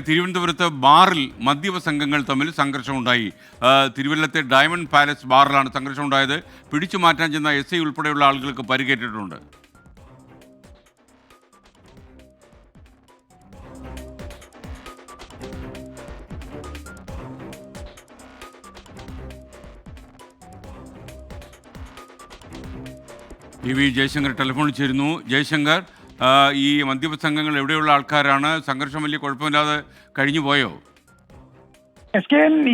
തിരുവനന്തപുരത്ത് ബാറിൽ മദ്യപ സംഘങ്ങൾ തമ്മിൽ സംഘർഷമുണ്ടായി. തിരുവല്ലത്തെ ഡയമണ്ട് പാലസ് ബാറിലാണ് സംഘർഷമുണ്ടായത്. പിടിച്ചു മാറ്റാൻ ചെന്ന SI ഉൾപ്പെടെയുള്ള ആളുകൾക്ക് പരിക്കേറ്റിട്ടുണ്ട്. ജയശങ്കർ ടെലിഫോണിൽ ചേരുന്നു. ജയശങ്കർ, ഈ മദ്യപ സംഘങ്ങൾ എവിടെയുള്ള ആൾക്കാരാണ്? സംഘർഷം വലിയ കുഴപ്പമില്ലാതെ കഴിഞ്ഞു പോയോ?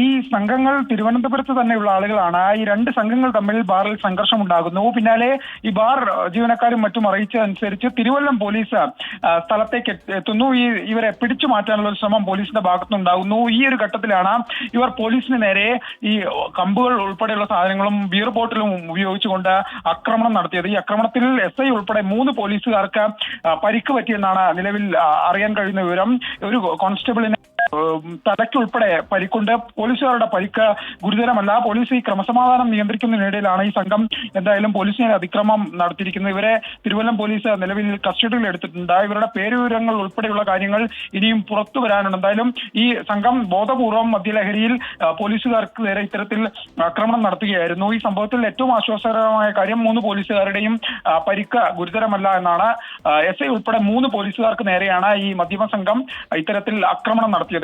ഈ സംഘങ്ങൾ തിരുവനന്തപുരത്ത് തന്നെയുള്ള ആളുകളാണ്. ഈ രണ്ട് സംഘങ്ങൾ തമ്മിൽ ബാറിൽ സംഘർഷം ഉണ്ടാകുന്നു. പിന്നാലെ ഈ ബാർ ജീവനക്കാരും മറ്റും അറിയിച്ചതനുസരിച്ച് തിരുവല്ലം പോലീസ് സ്ഥലത്തേക്ക് എത്തുന്നു. ഇവരെ പിടിച്ചു മാറ്റാനുള്ള ഒരു ശ്രമം പോലീസിന്റെ ഭാഗത്തുനിന്നുണ്ടാകുന്നു. ഈ ഒരു ഘട്ടത്തിലാണ് ഇവർ പോലീസിന് നേരെ ഈ കമ്പുകൾ ഉൾപ്പെടെയുള്ള സാധനങ്ങളും ബിയർ ബോട്ടിലും ഉപയോഗിച്ചുകൊണ്ട് ആക്രമണം നടത്തിയത്. ഈ ആക്രമണത്തിൽ SI ഉൾപ്പെടെ 3 പോലീസുകാർക്ക് പരിക്ക് പറ്റിയെന്നാണ് നിലവിൽ അറിയാൻ കഴിയുന്ന വിവരം. ഒരു കോൺസ്റ്റബിളിനെ തലയ്ക്കുൾപ്പെടെ പരിക്കുണ്ട്. പോലീസുകാരുടെ പരിക്ക് ഗുരുതരമല്ല. പോലീസ് ഈ ക്രമസമാധാനം നിയന്ത്രിക്കുന്നതിനിടയിലാണ് ഈ സംഘം എന്തായാലും പോലീസിനെ അതിക്രമം നടത്തിയിരിക്കുന്നത്. ഇവരെ തിരുവല്ലം പോലീസ് നിലവിൽ കസ്റ്റഡിയിൽ എടുത്തിട്ടുണ്ട്. ഇവരുടെ പേരുവിവരങ്ങൾ ഉൾപ്പെടെയുള്ള കാര്യങ്ങൾ ഇനിയും പുറത്തു വരാനുണ്ട്. എന്തായാലും ഈ സംഘം ബോധപൂർവം മദ്യലഹരിയിൽ പോലീസുകാർക്ക് നേരെ ഇത്തരത്തിൽ ആക്രമണം നടത്തുകയായിരുന്നു. ഈ സംഭവത്തിൽ ഏറ്റവും ആശ്വാസകരമായ കാര്യം 3 പോലീസുകാരുടെയും പരിക്ക് ഗുരുതരമല്ല എന്നാണ്. SI ഉൾപ്പെടെ 3 പോലീസുകാർക്ക് നേരെയാണ് ഈ മദ്യപ സംഘം ഇത്തരത്തിൽ ആക്രമണം നടത്തിയത്.